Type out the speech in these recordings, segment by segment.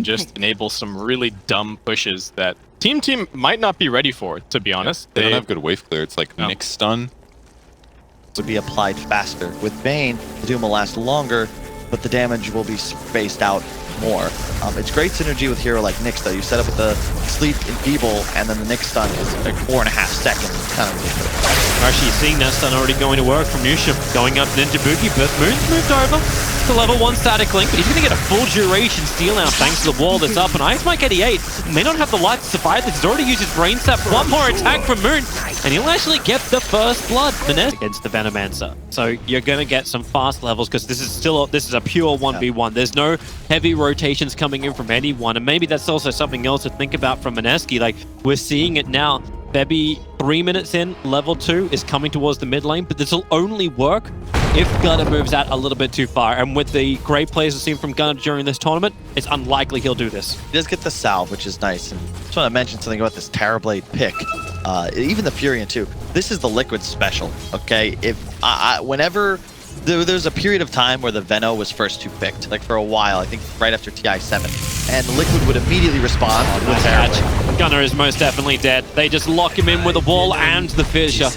just enable some really dumb pushes that Team might not be ready for, to be honest. They don't have good wave clear. It's like mixed stun. Would be applied faster. With Bane, the Doom will last longer, but the damage will be spaced out more. It's great synergy with hero like Nyx though. You set up with the Sleep Enfeeble, and then the Nyx stun is like 4.5 seconds. It's kind of ridiculous. We're actually seeing that stun already going to work from MidasHim, going up Ninja Boogie, but Moon's moved over to level 1 static link, but he's going to get a full duration steal out thanks to the wall that's up, and Ice Mike 88 may not have the life to survive this. He's already used his brain sap. One more attack from Moon, and he'll actually get the first blood against the Venomancer. So you're going to get some fast levels because this is a pure 1v1. There's no heavy rotations coming in from anyone, and maybe that's also something else to think about from Mineski. Like, we're seeing it now. Febby, 3 minutes in, level 2 is coming towards the mid lane, but this will only work if Gunnar moves out a little bit too far. And with the great plays we've seen from Gunnar during this tournament, it's unlikely he'll do this. He does get the salve, which is nice. And I just want to mention something about this Terrorblade pick. Even the Furion too. This is the Liquid special, okay? If whenever there's a period of time where the Veno was first 2 picked, like for a while, I think right after TI7, and Liquid would immediately respond with Terrorblade. Gunnar is most definitely dead. They just lock him in with a wall and the Fissure.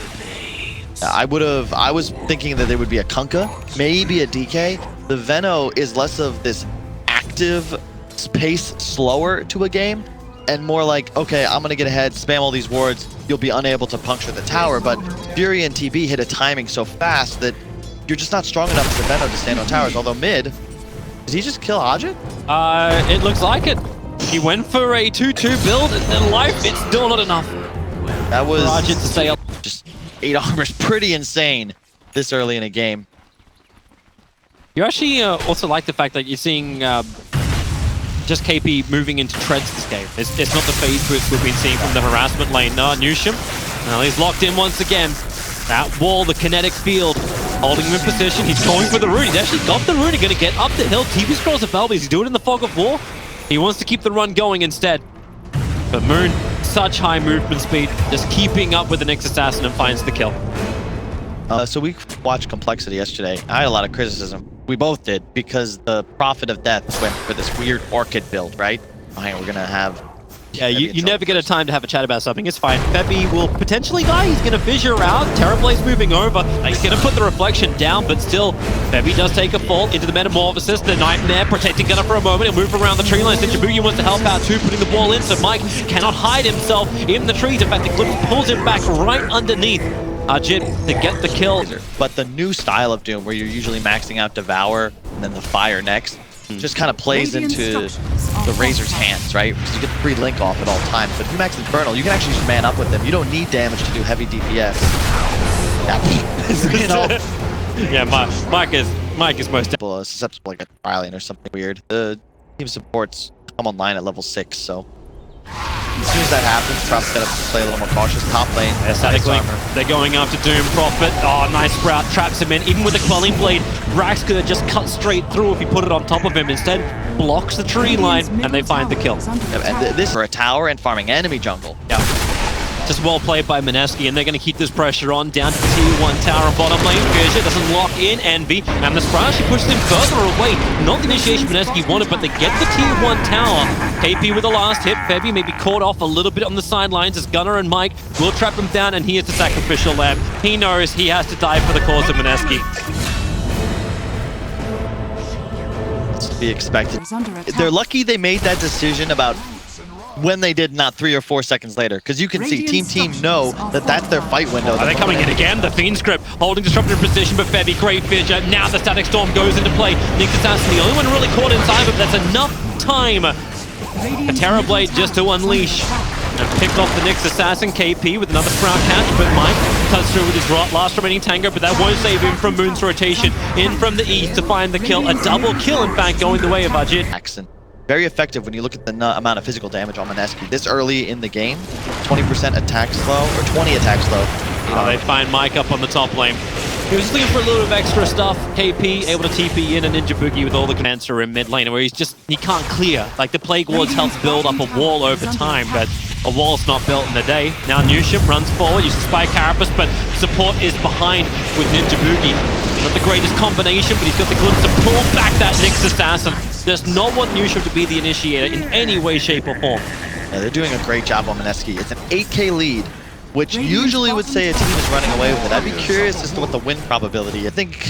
I was thinking that there would be a Kunkka, maybe a DK. The Veno is less of this active pace slower to a game, and more like, okay, I'm gonna get ahead, spam all these wards, you'll be unable to puncture the tower, but Fury and TB hit a timing so fast that you're just not strong enough as a Veno to stand on towers. Although mid, did he just kill Ajit? It looks like it. He went for a 2-2 build, and then life, it's still not enough. That was for Ajit to stay up. Just 8 armor is pretty insane this early in a game. You actually also like the fact that you're seeing just KP moving into treads this game. It's not the phase boost we've been seeing from the harassment lane. MidasHim, now he's locked in once again. That wall, the kinetic field, holding him in position. He's going for the rune. He's actually got the rune. He's going to get up the hill. TP scrolls the Velvet. He's doing it in the fog of war. He wants to keep the run going instead. But Moon, such high movement speed, just keeping up with the Nyx Assassin and finds the kill. So we watched Complexity yesterday. I had a lot of criticism. We both did, because the Prophet of Death went for this weird Orchid build, right? Fine, we're going to have... Yeah, you never get a time to have a chat about something. It's fine. Febby will potentially die. He's going to fissure out. Terrorblade's moving over. He's going to put the reflection down, but still, Febby does take a fall into the Metamorphosis. The Nightmare protecting Gunnar for a moment. He'll move around the tree line. Ninjabugi wants to help out too, putting the ball in, so Mike cannot hide himself in the trees. In fact, the Eclipse pulls him back right underneath Ajit to get the kill. But the new style of Doom, where you're usually maxing out Devour and then the Fire next, just kind of plays into the Razor's hands, right? Because you get the free link off at all times. But if you max Infernal, you can actually just man up with them. You don't need damage to do heavy DPS. Yeah, Mike is most susceptible like a Trillian or something weird. The team supports come online at level 6, so as soon as that happens, Prop's got to play a little more cautious. Top lane, statically, they're going after Doom. Prophet, oh, nice sprout, traps him in. Even with the Quelling Blade, Rax could have just cut straight through if he put it on top of him. Instead, blocks the tree line, and they find the kill. And this for a tower and farming enemy jungle. Yeah. Just well played by Mineski, and they're going to keep this pressure on down to the tier 1 tower and bottom lane. Fissure doesn't lock in Envy, and the Sprout actually pushes him further away. Not the initiation Mineski wanted, but they get the tier 1 tower. KP with the last hit. Febby may be caught off a little bit on the sidelines as Gunnar and Mike will trap him down, and he is the sacrificial lamb. He knows he has to die for the cause of Mineski. It's to be expected. They're lucky they made that decision about when they did, not 3 or 4 seconds later, because you can see team know that that's their fight window. Are they coming in again? The Fiend Script holding disruptive position, but Febby, great fissure. Now the Static Storm goes into play. Nyx Assassin, the only one really caught in time, but that's enough time. A Terrorblade just to unleash and pick off the Nyx Assassin. KP with another Sprout catch, but Mike cuts through with his last remaining Tango, but that won't save him from Moon's rotation. In from the east to find the kill. A double kill, in fact, going the way of Ajit. Very effective when you look at the amount of physical damage on Mineski. This early in the game, 20% attack slow, or 20 attack slow. They find Mike up on the top lane. He was just looking for a little bit of extra stuff. KP able to TP in, and Ninja Boogie with all the Cancer in mid lane, where he can't clear. Like, the Plague Wards help build up a wall over time, but A wall's not built in a day. Now Newsham runs forward, uses Spy Carapace, but support is behind with Ninja Boogie. Not the greatest combination, but he's got the glimpse to pull back that Nyx Assassin. Does not want Newsham to be the initiator in any way, shape, or form. Yeah, they're doing a great job on Mineski. It's an 8K lead, which usually would say a team is running away with it. I'd be curious as to what the win probability. I think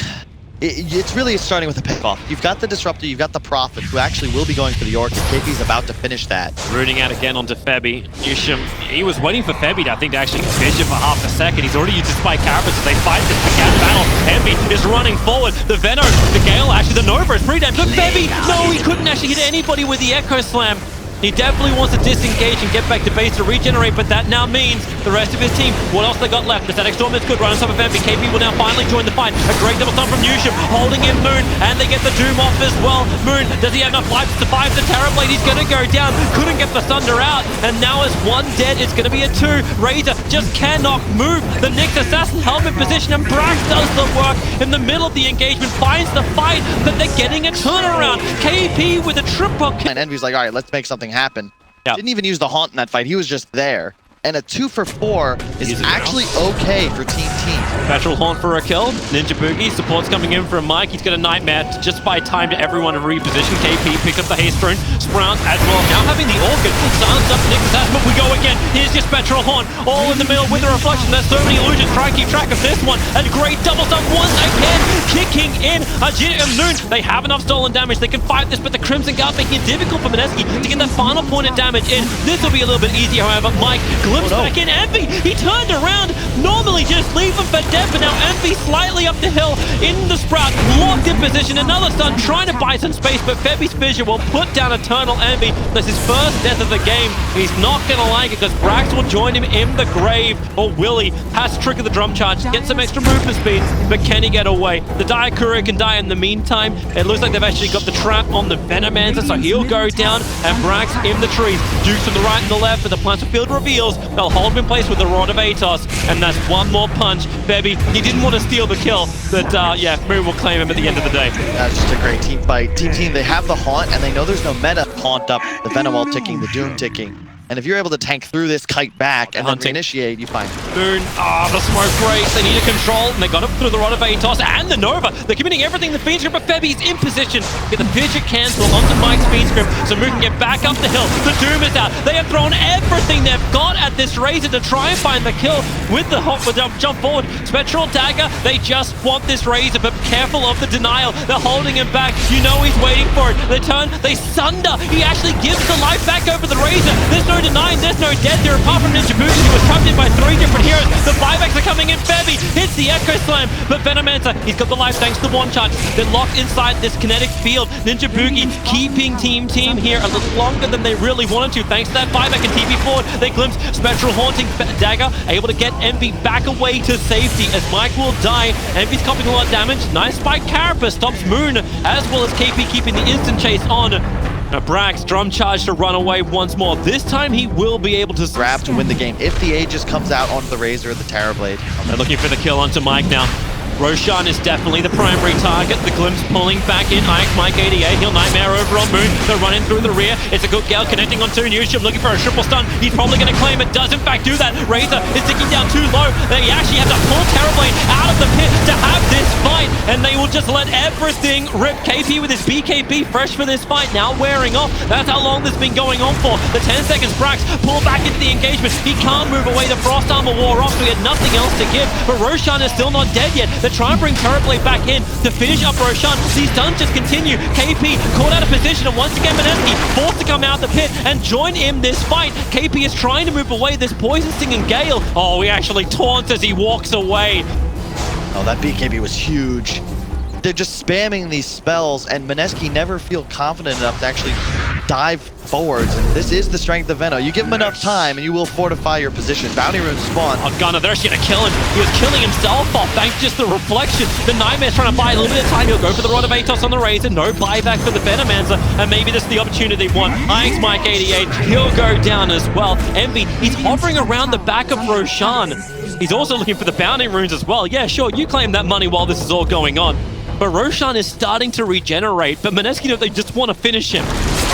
it's really starting with a pickoff. You've got the Disruptor, you've got the Prophet, who actually will be going for the Orchid. KP's about to finish that. Rooting out again onto Febby. Newsham, he was waiting for Febby to, I think, to actually finish it for half a second. He's already used his Spike Carapace as they fight this cat battle. Envy is running forward. The Venom, the Gale, actually the Nova is pretty damn good. Febby, no, he couldn't actually hit anybody with the Echo Slam. He definitely wants to disengage and get back to base to regenerate, but that now means the rest of his team, what else they got left? The Static Storm is good, right on top of Envy. KP will now finally join the fight. A great double stun from Newsham, holding in Moon, and they get the Doom off as well. Moon, does he have enough life to survive the Terrorblade? He's gonna go down, couldn't get the Thunder out, and now as one dead, it's gonna be a two. Razor just cannot move. The Nyx Assassin held in position, and Brax does the work in the middle of the engagement, finds the fight, but they're getting a turnaround. KP with a triple kill. And Envy's like, all right, let's make something happen. Yep. Didn't even use the Haunt in that fight. He was just there. And a 2 for 4 is actually okay for Team. Petrol Haunt for a kill. Ninja Boogie, support's coming in from Mike. He's got a Nightmare to just buy time to everyone to reposition. KP picks up the Haste Rune. Sprout as well. Now having the Orchid. Silence up Nyx Assassin, but we go again. Here's just Petrol Haunt. All in the middle with the Reflection. There's so many illusions. Try and keep track of this one. A great double stun once again. Kicking in Ajit and Noon. They have enough stolen damage. They can fight this, but the Crimson Guard making it difficult for Mineski to get the final point of damage in. This will be a little bit easier, however. Mike glimpsed back in. Envy, he turned around. Normally just leave him for dead, but now Envy slightly up the hill in the Sprout, locked in position. Another stun trying to buy some space, but Febby's Fissure will put down Eternal Envy. That's his first death of the game. He's not going to like it because Brax will join him in the grave. Or Willie has to trigger the drum charge, get some extra movement speed, but can he get away? The Diakura can die in the meantime. It looks like they've actually got the trap on the Venomancer, so he'll go down, and Brax in the trees. Dukes to the right and the left, but the Planter Field reveals they'll hold him in place with the Rod of Atos, and that's one more punch. Febby, he didn't want to steal the kill, but yeah, Moon will claim him at the end of the day. That's just a great team fight. Team, they have the Haunt, and they know there's no meta. Haunt up, the Venom wall ticking, the Doom ticking. And if you're able to tank through this, kite back, and then reinitiate, you find Moon, the smoke breaks, they need a control, and they got up through the Rod of Atos and the Nova. They're committing everything the Fiend Script, but Febby's in position. Get the Fidget cancel onto Mike's Fiend Script, so Moon can get back up the hill. The Doom is out. They have thrown everything they've got at this Razor to try and find the kill with the jump forward. Spectral Dagger, they just want this Razor, but careful of the denial. They're holding him back. You know he's waiting for it. They turn, they sunder. He actually gives the life back over the Razor. There's no denying, there's no dead there apart from Ninja Boogie, who was trapped in by 3 different heroes. The buybacks are coming in. Febby hits the Echo Slam, but Venomancer, he's got the life thanks to one charge. They're locked inside this kinetic field. Ninja Boogie keeping team here a little longer than they really wanted to, thanks to that buyback and TP forward. They glimpse Spectral Haunting Dagger, able to get Envy back away to safety as Mike will die. Envy's copying a lot of damage. Nice Spike Carapace stops Moon, as well as KP keeping the instant chase on. Now Brax, drum charge to run away once more. This time he will be able to grab to win the game if the Aegis comes out onto the Razor or the Terrorblade. They're looking for the kill onto Mike now. Roshan is definitely the primary target. The Glimpse pulling back in. Ike, Mike 88. He'll Nightmare over on Moon. They're running through the rear. It's a good Gale connecting on 2. Newsham looking for a triple stun. He's probably going to claim it. Does in fact do that. Razor is ticking down too low. They actually have to pull Terrorblade out of the pit to have this fight. And they will just let everything rip. KP with his BKB fresh for this fight. Now wearing off. That's how long this has been going on for. The 10 seconds Brax pull back into the engagement. He can't move away. The Frost Armor wore off, so he had nothing else to give. But Roshan is still not dead yet. They're trying to bring Terrorblade back in to finish up Roshan. These stuns just continue. KP caught out of position, and once again Mineski forced to come out the pit and join in this fight. KP is trying to move away this Poison Stinging Gale. Oh, he actually taunts as he walks away. Oh, that BKB was huge. They're just spamming these spells, and Mineski never feel confident enough to actually dive forwards, and this is the strength of Veno. You give him enough time and you will fortify your position. Bounty runes spawn. Oh, Gunner, they're actually gonna kill him. He was killing himself off thanks to just the reflection. The Nightmare's trying to buy a little bit of time. He'll go for the Rod of Atos on the Razor. No buyback for the Venomancer, and maybe this is the opportunity they want. Ike's Mike 88, he'll go down as well. Envy, he's hovering around the back of Roshan. He's also looking for the bounty runes as well. Yeah, sure, you claim that money while this is all going on. But Roshan is starting to regenerate, but Mineski, they just want to finish him.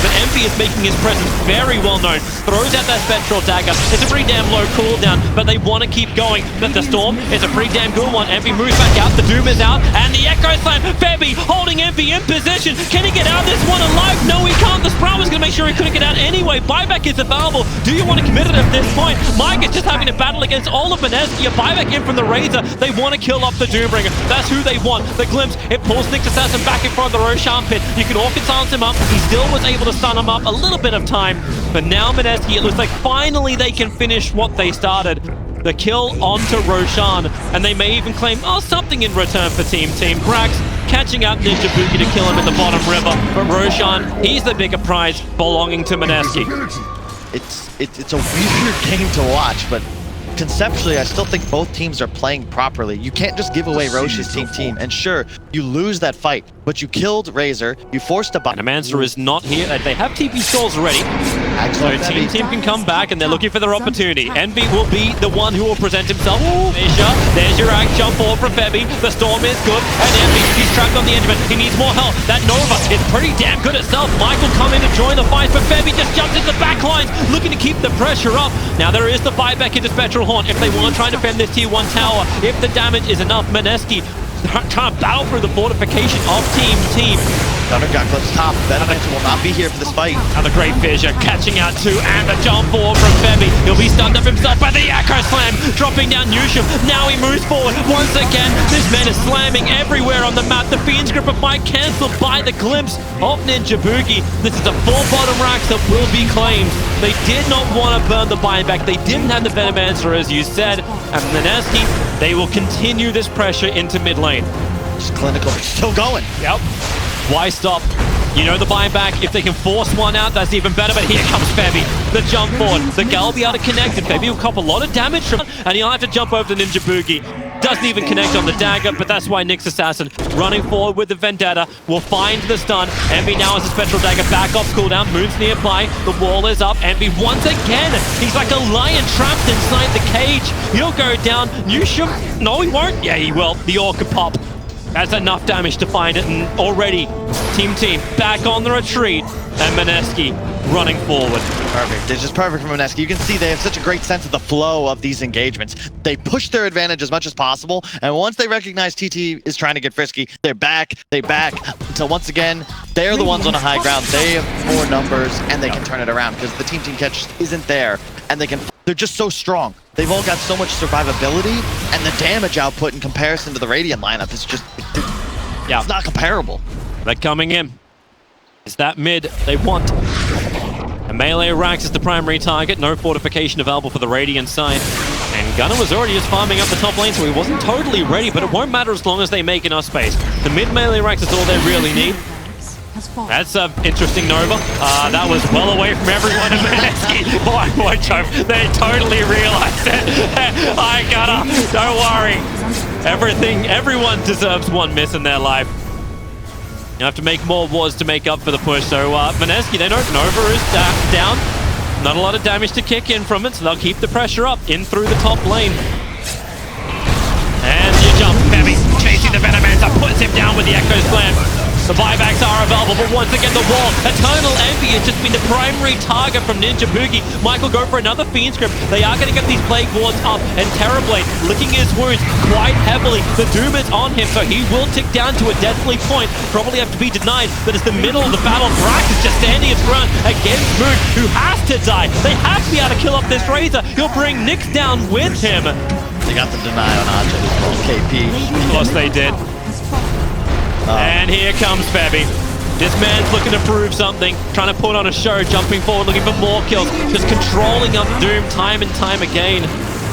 but Envy is making his presence very well known. Throws out that Spectral Dagger. It's a pretty damn low cooldown, but they want to keep going. But the Storm is a pretty damn good one. Envy moves back out, the Doom is out, and the Echo Slam. Febby holding Envy in position. Can he get out of this one alive? No, he can't. The Sprout was going to make sure he couldn't get out anyway. Buyback is available. Do you want to commit it at this point? Mike is just having to battle against all of Mineski. A buyback in from the Razor. They want to kill off the Doombringer. That's who they want. The Glimpse, it pulls Nick Assassin back in front of the Roshan pit. You can Orchid silence him up. He still was able to stun him up a little bit of time. But now Mineski, it looks like finally they can finish what they started. The kill onto Roshan. And they may even claim, something in return for Team. Brax catching up Ninja Boogie to kill him in the bottom river. But Roshan, he's the bigger prize belonging to Mineski. It's a weird game to watch, but conceptually, I still think both teams are playing properly. You can't just give away Roche's team. And sure, you lose that fight, but you killed Razor, you forced a buy. And Amancer is not here. They have TP stalls already. So Team can come back, and they're looking for their opportunity. Envy will be the one who will present himself. There's your act jump forward from Febby. The Storm is good, and Envy, he's trapped on the edge of it. He needs more help. That Nova is pretty damn good itself. Mike will come in to join the fight, but Febby just jumps into the back lines, looking to keep the pressure up. Now there is the buyback into Spectral Horn if they want to try and defend this tier 1 tower. If the damage is enough, Mineski trying to battle through the fortification of Team. Thunder Gauntlets top. Venomance will not be here for this fight. And the Great Fissure catching out too, and the jump forward from Febby. He'll be stunned up himself by the Echo Slam, dropping down Newsham. Now he moves forward once again. This man is slamming everywhere on the map. The Fiend's Grip of Mike cancelled by the Glimpse of Ninja Boogie. This is a full bottom racks that will be claimed. They did not want to burn the buyback. They didn't have the Venomancer, as you said. And Mineski, they will continue this pressure into mid lane. Just clinical, still going. Yep. Why stop? You know the buyback, if they can force one out, that's even better, but here comes Febby. The jump forward, the Gal will be able to connect, and Febby will cop a lot of damage from, and he'll have to jump over to Ninja Boogie. Doesn't even connect on the dagger, but that's why Nick's Assassin, running forward with the Vendetta, will find the stun. Envy now has a Spectral Dagger back off cooldown, Moon's nearby, the wall is up, Envy once again, he's like a lion trapped inside the cage. He'll go down, Newsham, no he won't, yeah he will, the Orchid pop. That's enough damage to find it, and already Team back on the retreat, and Mineski running forward. Perfect. It's just perfect for Mineski. You can see they have such a great sense of the flow of these engagements. They push their advantage as much as possible, and once they recognize TT is trying to get frisky, they back, until once again, they're the ones on a high ground. They have more numbers, and they can turn it around, because the Team catch isn't there, and they're just so strong. They've all got so much survivability, and the damage output in comparison to the Radiant lineup is just, it's not comparable. They're coming in. It's that mid they want. A melee Rax is the primary target, no fortification available for the Radiant side. And Gunnar was already just farming up the top lane, so he wasn't totally ready, but it won't matter as long as they make enough space. The mid melee Rax is all they really need. That's an interesting Nova. That was well away from everyone in Mineski. Boy, Chope, they totally realized it. I gotta, don't worry. Everyone deserves one miss in their life. You have to make more wars to make up for the push. So Mineski, they know Nova is down. Not a lot of damage to kick in from it, so they'll keep the pressure up in through the top lane. And you jump, Febby chasing the Venomancer, puts him down with the Echo Slam. The buybacks are available, but once again the wall. Eternal Envy has just been the primary target from Ninja Boogie. Michael go for another Fiend's Grip. They are going to get these Plague Wards up, and Terrorblade licking his wounds quite heavily. The Doom is on him, so he will tick down to a deathly point. Probably have to be denied, but it's the middle of the battle. Brax is just standing his ground against Moon, who has to die. They have to be able to kill off this Razor. He'll bring Nyx down with him. They got the deny on Aja as well, KP. Of course they did. And here comes Febby. This man's looking to prove something, trying to put on a show, jumping forward, looking for more kills, just controlling up Doom time and time again.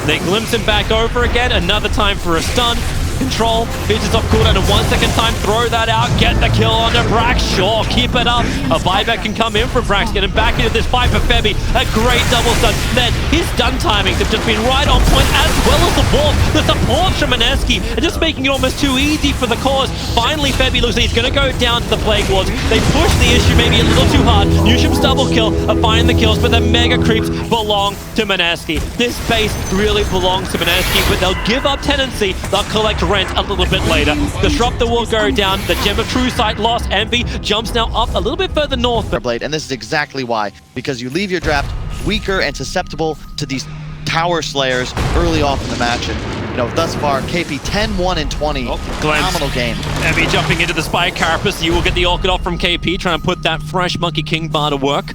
They glimpse him back over again, another time for a stun. Control, Fidget's off cooldown, and 1 second time, throw that out, get the kill onto Brax, sure, keep it up. A buyback can come in for Brax, get him back into this fight for Febby. A great double stun. Then his stun timings have just been right on point, as well as the wall. The support from Mineski, and just making it almost too easy for the cause. Finally, Febby looks like he's going to go down to the Plague Wards. They push the issue maybe a little too hard. Newsham's double kill, find the kills, but the mega creeps belong to Mineski. This base really belongs to Mineski, but they'll give up tenancy. They'll collect rent a little bit later. Disruptor will go down. The Gem of True Sight lost. Envy jumps now up a little bit further north. Blade, and this is exactly why. Because you leave your draft weaker and susceptible to these tower slayers early off in the match. And, you know, thus far, KP 10-1 and 20. Phenomenal game. Envy jumping into the Spy Carapace. You will get the Orchid off from KP, trying to put that fresh Monkey King bar to work.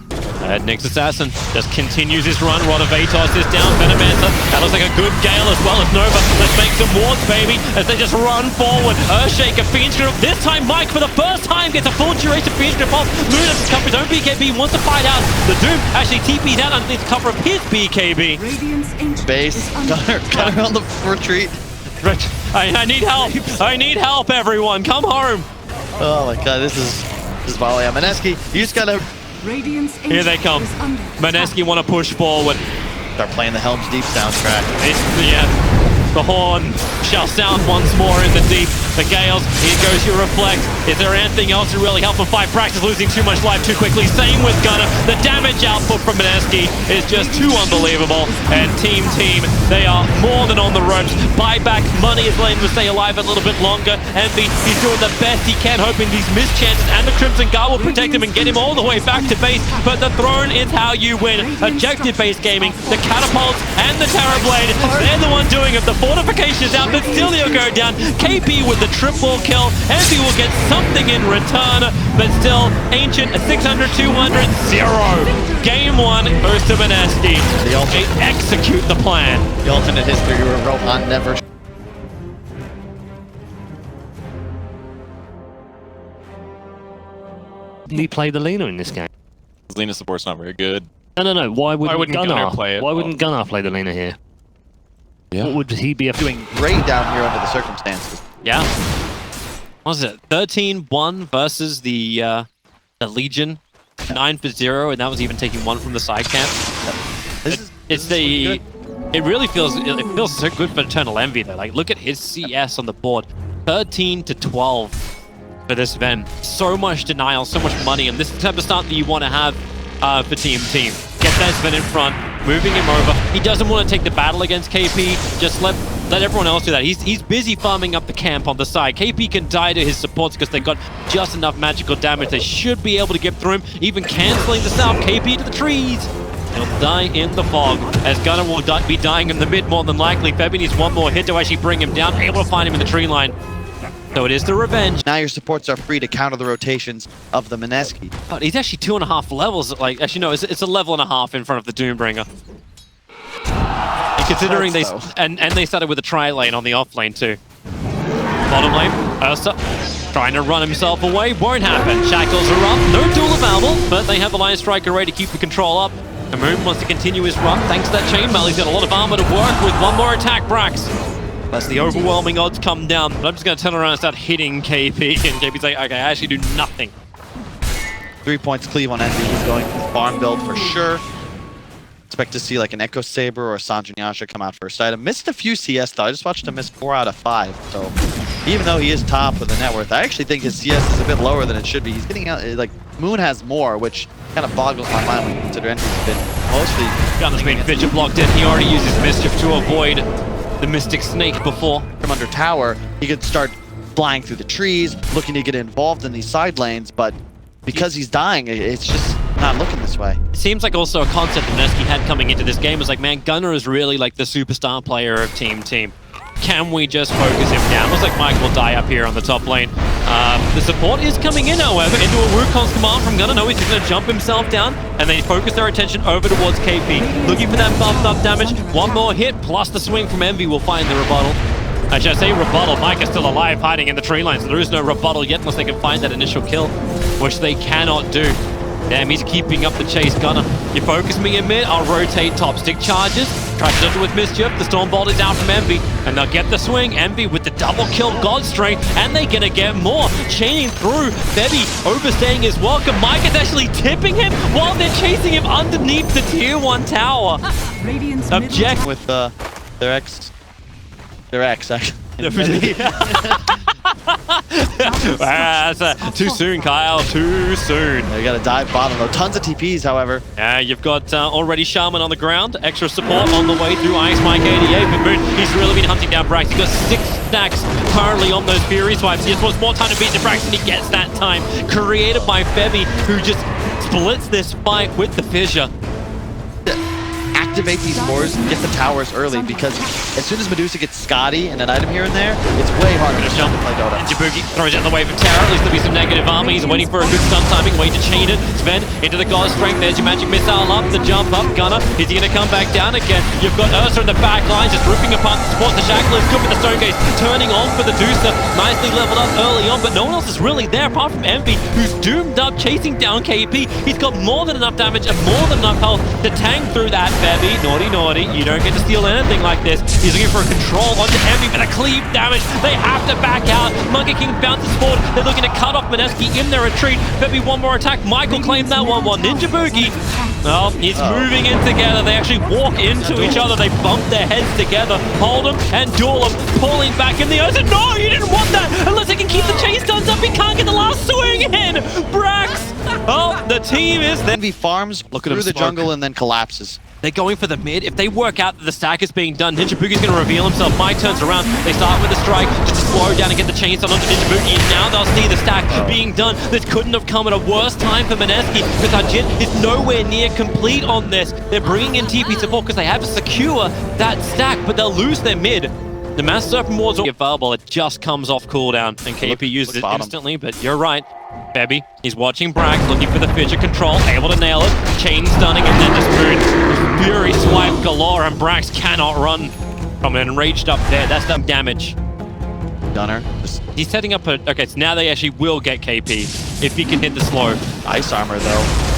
Next Assassin just continues his run. Rod of Atos is down. Venomancer. That looks like a good Gale as well as Nova. Let's make some wards, baby, as they just run forward. Earthshaker, Fiend's Grip. This time, Mike, for the first time, gets a full duration Fiend's Grip off. Moon has covered his own BKB, wants to fight out. The Doom actually TP'd out underneath the cover of his BKB. Base. Gunner on the retreat. I need help. I need help, everyone. Come home. Oh my god, this is volley. Mineski, you just gotta... Here they come. Mineski want to push forward. Start playing the Helm's Deep soundtrack. The horn shall sound once more in the deep. The Gales, here goes your Reflect. Is there anything else to really help him fight? Praxis losing too much life too quickly. Same with Gunner. The damage output from Mineski is just too unbelievable. And Team, they are more than on the ropes. Buyback money is letting them stay alive a little bit longer. Envy, he's doing the best he can, hoping these missed chances and the Crimson Guard will protect him and get him all the way back to base. But the throne is how you win. Objective-based gaming, the catapults and the Terrorblade, they're the one doing it. The fortifications out, but still he'll go down. KP with the triple kill. Envy will get something in return, but still, Ancient 600, 200, 0. Game 1 goes to Mineski. They execute the plan. The alternate history where Rohan never... We play the Lina in this game. Lina support's not very good. No. Why wouldn't Gunnar play it? Why wouldn't Gunnar play the Lina here? Yeah. What would he be doing great down here under the circumstances. Yeah. What was it? 13-1 versus the Legion. 9 for 0, and that was even taking 1 from the side camp. It really feels so good for Eternal Envy though. Like, look at his CS on the board. 13 to 12 for this Ven. So much denial, so much money, and this is the type of start that you want to have for Team. Get that Ven in front, moving him over. He doesn't want to take the battle against KP. Just let everyone else do that. He's busy farming up the camp on the side. KP can die to his supports because they got just enough magical damage. They should be able to get through him, even canceling the south. KP to the trees. He'll die in the fog, as Gunnar will be dying in the mid more than likely. Febby needs one more hit to actually bring him down, able to find him in the tree line. So it is the revenge. Now your supports are free to counter the rotations of the Mineski. But he's actually 2.5 levels. Like, actually, no, it's a level and a half in front of the Doombringer. Considering they started with a tri-lane on the off lane too. Bottom lane, Ursa trying to run himself away, won't happen. Shackles are up, no duel available, but they have the Lion Striker ready to keep the control up. The Moon wants to continue his run thanks to that chainmail. He's got a lot of armor to work with. One more attack, Brax. As the overwhelming odds come down, but I'm just going to turn around and start hitting KP, and KP's like, okay, I actually do nothing. 3 points cleave on Envy. He's going farm build for sure. Expect to see like an Echo Saber or a Sanjin Yasha come out first item. Missed a few CS though. I just watched him miss 4 out of 5. So even though he is top with the net worth, I actually think his CS is a bit lower than it should be. He's getting out, like, Moon has more, which kind of boggles my mind when you consider Envy's been mostly... Gunner's been Vigil blocked in. He already uses Mischief to avoid the Mystic Snake before. From under tower, he could start flying through the trees, looking to get involved in these side lanes, but because he's dying, it's just not looking this way. It seems like also a concept Mineski had coming into this game was like, man, Gunnar is really like the superstar player of Team. Can we just focus him down? Looks like Mike will die up here on the top lane. The support is coming in, however, into a Wukong's command from Gunnar. No, he's just going to jump himself down, and they focus their attention over towards KP. Looking for that bumped up damage. One more hit, plus the swing from Envy will find the rebuttal. Actually, I say rebuttal. Mike is still alive, hiding in the tree line, so there is no rebuttal yet unless they can find that initial kill, which they cannot do. Damn, he's keeping up the chase, Gunnar. You focus me in mid, I'll rotate top. Stick charges, try to dodge it with Mischief. The Stormbolt is out from Envy, and they'll get the swing. Envy with the double kill, God Strength, and they're gonna get more. Chaining through, Febby overstaying his welcome. Mike is actually tipping him while they're chasing him underneath the tier 1 tower. Object with their ex actually. That's too soon, Kyle. Too soon. You got to dive bottom though. Tons of TPs, however. You've got already Shaman on the ground. Extra support on the way through Ice Mike 88. But Moon, he's really been hunting down Brax. He's got 6 stacks currently on those Fury swipes. He just wants more time to beat the Brax, and he gets that time. Created by Febby, who just splits this fight with the fissure. Activate these cores, get the towers early, because as soon as Medusa gets Scotty and an item here and there, it's way harder to jump and play Dota. Jabuki throws out the wave of Terror. At least there'll be some negative armor. He's waiting for a good stun timing, waiting to chain it. Sven into the God's Strength. There's your magic missile up, the jump up. Gunner, is he going to come back down again? You've got Ursa in the back line, just ripping apart the support. The Shackle is good with the Stone Gaze, turning on for the Deucer. Nicely leveled up early on, but no one else is really there apart from Envy, who's doomed up chasing down KP. He's got more than enough damage and more than enough health to tank through that. Febby, naughty, naughty. You don't get to steal anything like this. He's looking for a control onto Envy, but a cleave damage. They have to back out. Monkey King bounces forward. They're looking to cut off Mineski in their retreat. Febby, one more attack. Michael claimed that 1-1. Ninja Boogie. Well, he's moving in together. They actually walk into each other. They bump their heads together. Hold him and duel him. Pulling back in the earth. No, you didn't want that. Unless he can keep the chase stuns up, he can't get the last swing in. Brax. Oh, the team is there. Envy farms through the jungle and then collapses. They're going for the mid. If they work out that the stack is being done, Ninja Boogie's going to reveal himself. Mike turns around. They start with a strike just to slow down and get the chains on onto Ninja Boogie. And now they'll see the stack being done. This couldn't have come at a worse time for Mineski, because our Jin is nowhere near complete on this. They're bringing in TP support because they have to secure that stack, but they'll lose their mid. The Mass Serpent Ward's available. It just comes off cooldown, and KP uses it instantly, but you're right. Febby, he's watching Brax, looking for the fissure control, able to nail it, chain stunning, and then just Moon. Fury swipe galore, and Brax cannot run from an enraged up there. That's the damage. Gunner. He's setting up a... Okay, so now they actually will get KP if he can hit the slow. Ice armor, though.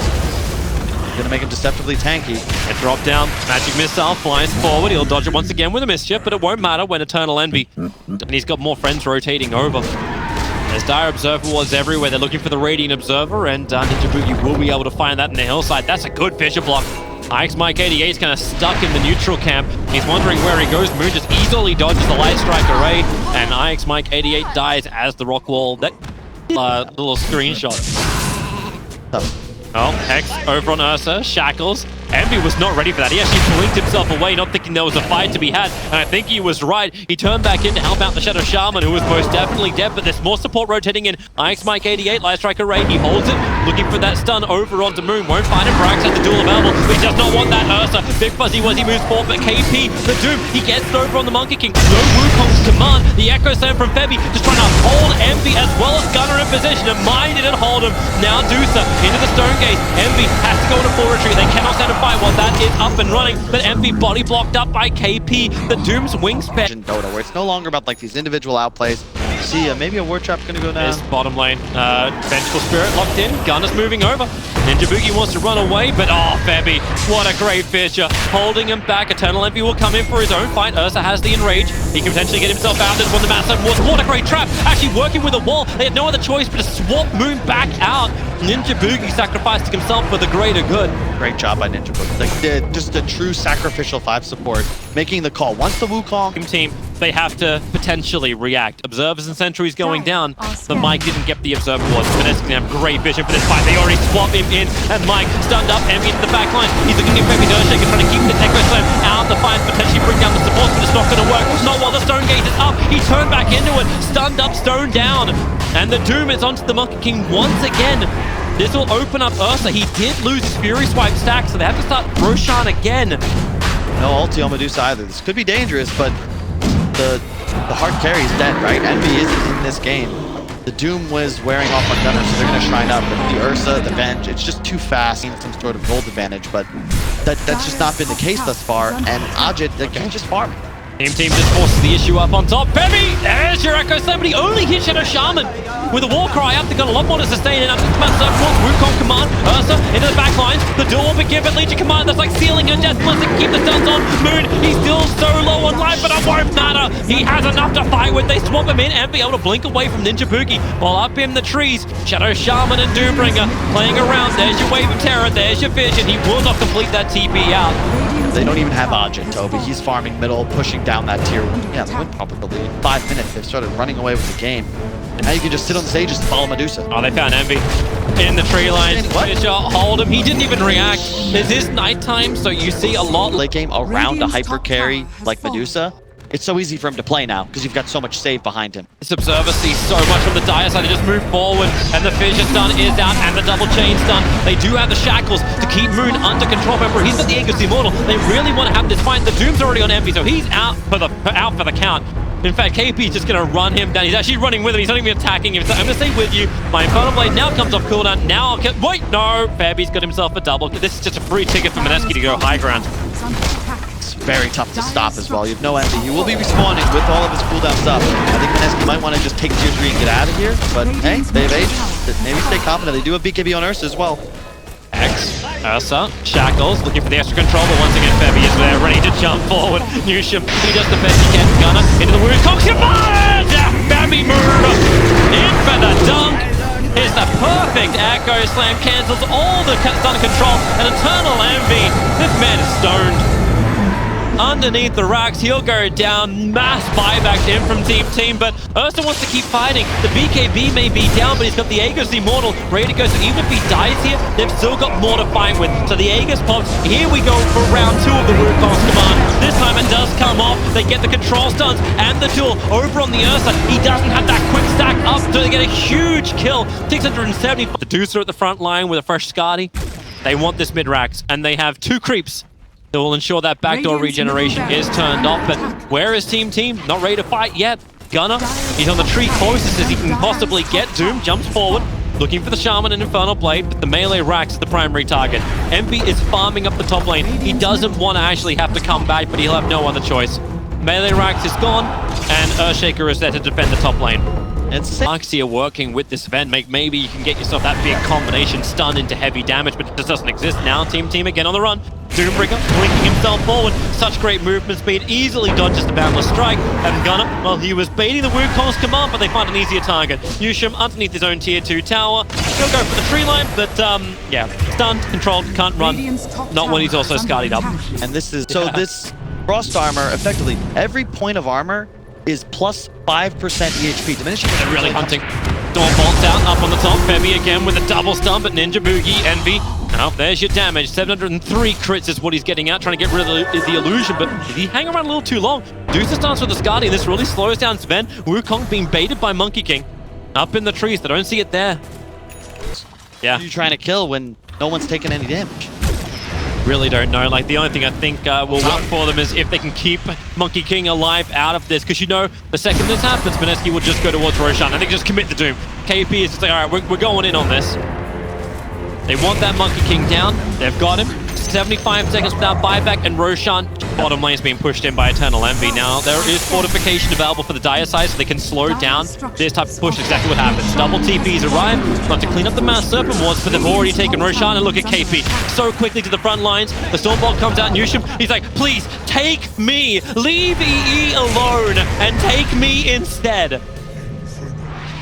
Gonna make him deceptively tanky. A drop down, magic missile flies forward. He'll dodge it once again with a mischief, but it won't matter when Eternal Envy. And he's got more friends rotating over. There's Dire Observer was everywhere. They're looking for the Radiant Observer, and Ninja Boogie will be able to find that in the hillside. That's a good fissure block. Ix Mike 88 is kind of stuck in the neutral camp. He's wondering where he goes. Moon just easily dodges the Light Strike Array, and Ix Mike 88 dies as the rock wall. That little screenshot. Oh, Hex over on Ursa, Shackles. Envy was not ready for that. He actually blinked himself away, not thinking there was a fight to be had. And I think he was right. He turned back in to help out the Shadow Shaman, who was most definitely dead, but there's more support rotating in. Ix Mike 88, Light Strike Array, he holds it, looking for that stun over onto Moon. Won't find it. Brax has the duel available, but he does not want that Ursa. Big Fuzzy was, he moves forward, but KP, the Doom, he gets it over on the Monkey King. No Wukong's command. The Echo Slam from Febby, just trying to hold Envy as well as Gunner in position, and Mine didn't hold him. Now Deucer into the Stone Gate. Envy has to go into full retreat. They cannot stand a fight while that is up and running, but Envy body blocked up by KP. The Doom's wingspan. In Dota, where it's no longer about like these individual outplays. You see, maybe a ward trap's gonna go down. This bottom lane, Vengeful Spirit locked in. Gunner's moving over. Ninja Boogie wants to run away, but oh, Febby, what a great fissure. Holding him back. Eternal Envy will come in for his own fight. Ursa has the enrage. He can potentially get himself out. This one, the Massive was. What a great trap. Actually working with a wall. They had no other choice but to swap Moon back out. Ninja Boogie sacrificing himself for the greater good. Great job by Ninja Boogie. Like, just a true sacrificial 5 support, making the call. Once the Wukong team, they have to potentially react. Observers and sentries going down, but Mike didn't get the observer wards. Mineski can have great vision for this fight. They already swap him in, and Mike stunned up Envy into the back line. He's looking at Febby's Earthshaker, trying to keep the Echo Slam out of the fight, potentially bring down the supports, but it's not going to work. Not while the Stone Gate is up. He turned back into it, stunned up, Stone down, and the Doom is onto the Monkey King once again. This will open up Ursa. He did lose his Fury Swipe stack, so they have to start Roshan again. No ulti on Medusa either. This could be dangerous, but the hard carry is dead, right? Envy isn't in this game. The Doom was wearing off on Gunner, so they're going to shrine up. But the Ursa, the Venge, it's just too fast. Some sort of gold advantage, but that's just not been the case thus far. And Ajit, the guy just farming. Team just forces the issue up on top. Febby, there's your Echo Slam, but he only hit Shadow Shaman. With a war cry up, they've got a lot more to sustain it. Up to the Master Serpent, Wukong command, Ursa into the back lines. The duel will be given, Legion command, that's like sealing her death. Plus they can keep the stuns on. Moon, he's still so low on life, but it won't matter. He has enough to fight with. They swap him in and be able to blink away from Ninja Boogie. While up in the trees, Shadow Shaman and Doombringer playing around. There's your Wave of Terror, there's your vision. He will not complete that TP out. They don't even have Ajit, Toby. He's farming middle, pushing down that tier 1. Yeah, the win probably in 5 minutes. They've started running away with the game. And now you can just sit on the stage and follow Medusa. Oh, they found Envy in the tree line. Fisher, hold him. He didn't even react. It is nighttime, so you see a lot late game around a hyper carry like Medusa. It's so easy for him to play now because you've got so much save behind him. This Observer sees so much from the Dire side. They just move forward, and the Fisher stun is out, and the double chain stun. They do have the shackles to keep Moon under control. Remember, he's got the Aegis Immortal. They really want to have this fight. The Doom's already on Envy, so he's out for the count. In fact, KP is just going to run him down. He's actually running with him. He's not even attacking him. So I'm going to stay with you. My Infernal Blade now comes off cooldown. Now I'll get... Wait, no. Fabi's got himself a double. This is just a free ticket for Mineski to go high ground. It's very tough to stop as well. You have no envy. He will be respawning with all of his cooldowns up. I think Mineski might want to just take tier 3 and get out of here. But hey, they have Aegis. Maybe stay confident. They do have BKB on Ursa as well. X, Ursa, Shackles, looking for the extra control, but once again Fabi is there, ready to jump forward. NewShim, he does the best he can. Gunner into the wound, Cox, Fabi move in for the dunk. Is the perfect Echo Slam, cancels all the stun control, and Eternal Envy. This man is stoned. Underneath the racks, he'll go down. Mass buyback in from Team, but Ursa wants to keep fighting. The BKB may be down, but he's got the Aegis Immortal ready to go. So even if he dies here, they've still got more to fight with. So the Aegis pops. Here we go for round 2 of the Wukong's command. This time it does come off. They get the control stuns and the duel over on the Ursa. He doesn't have that quick stack up, so they get a huge kill. 670. The Deucer at the front line with a fresh Skadi. They want this mid-racks, and they have 2 creeps. That will ensure that backdoor regeneration is turned off. But where is Team? Not ready to fight yet. Gunner, he's on the tree closest as he can possibly get. Doom jumps forward, looking for the Shaman and Infernal Blade, but the melee racks is the primary target. Envy is farming up the top lane. He doesn't want to actually have to come back, but he'll have no other choice. Melee racks is gone, and Earthshaker is there to defend the top lane. And Arxia working with this event, maybe you can get yourself that big combination stun into heavy damage, but it just doesn't exist now. Team again on the run. Doombringer blinking himself forward. Such great movement speed, easily dodges the Boundless Strike. And Gunner, well, he was baiting the Wukong's command, but they find an easier target. NewShim underneath his own tier 2 tower. He'll go for the tree line, but yeah, stunned, controlled, can't run. Not when he's also Skadi'd up. And this is, so this Frost Armor, effectively, every point of armor is plus 5% EHP. Diminishing. They're really hunting. Dawn bolts out, up on the top. Fabi again with a double stun, but Ninja Boogie, Envy. Now, there's your damage. 703 crits is what he's getting out, trying to get rid of the illusion, but did he hang around a little too long? Deuce starts with the Skadi, and this really slows down Sven. Wukong being baited by Monkey King. Up in the trees, they don't see it there. Yeah. Who are you trying to kill when no one's taking any damage? Really don't know. Like, the only thing I think will work for them is if they can keep Monkey King alive out of this, because you know, the second this happens, Mineski will just go towards Roshan and they just commit the Doom. KP is just like, all right, we're going in on this. They want that Monkey King down. They've got him. 75 seconds without buyback, and Roshan, bottom lane is being pushed in by Eternal Envy. Now, there is fortification available for the Dire side, so they can slow down this type of push. Exactly what happens. Double TPs arrive, not to clean up the Mass Serpent Wards, but they've already taken Roshan, and look at KP. So quickly to the front lines. The Stormbolt comes out, NewShim, he's like, please, take me! Leave EE alone, and take me instead!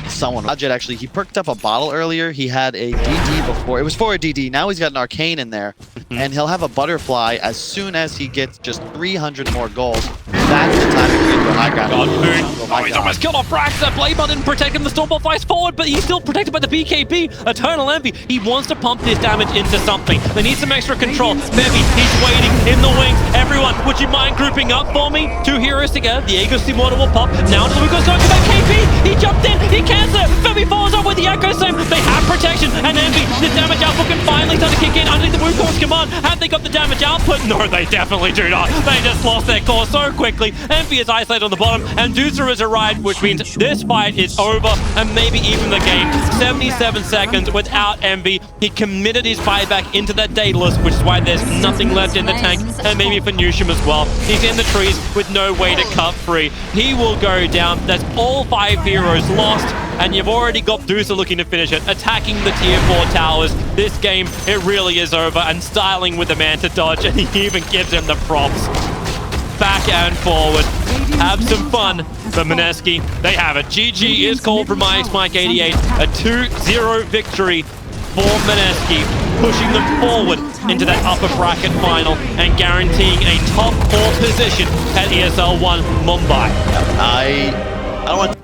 Someone, Ajit actually, he perked up a bottle earlier. He had a DD before. It was for a DD. Now he's got an Arcane in there. And he'll have a Butterfly as soon as he gets just 300 more gold. That's the time to get into a high ground. Oh, he's almost killed off Brax. That Blade Button didn't protect him. The Stormbolt flies forward, but he's still protected by the BKB. Eternal Envy, he wants to pump this damage into something. They need some extra control. Bevy, he's waiting in the wings. Everyone, would you mind grouping up for me? 2 heroes together. The Aegis Immortal will pop. Now Lugo's going to that KP. He jumped in. He cancels it. Bevy falls up with the Echo Slam. They have protection. And Envy, the damage output can finally start to kick in underneath the Wukong's command. Have they got the damage output? No, they definitely do not. They just lost their core so quickly. Envy is isolated on the bottom, and Deucer has arrived, which means this fight is over, and maybe even the game. 77 seconds without Envy. He committed his buyback into that Daedalus, which is why there's nothing left in the tank, and maybe for NewShim as well. He's in the trees with no way to cut free. He will go down. That's all 5 heroes lost, and you've already got Deucer looking to finish it, attacking the tier 4 towers. This game, it really is over, and styling with the man to dodge, and he even gives him the props. Back and forward. Have some fun for Mineski. They have it. GG is called from Mike88. A 2-0 victory for Mineski, pushing them forward into that upper bracket final and guaranteeing a top 4 position at ESL 1 Mumbai. I don't want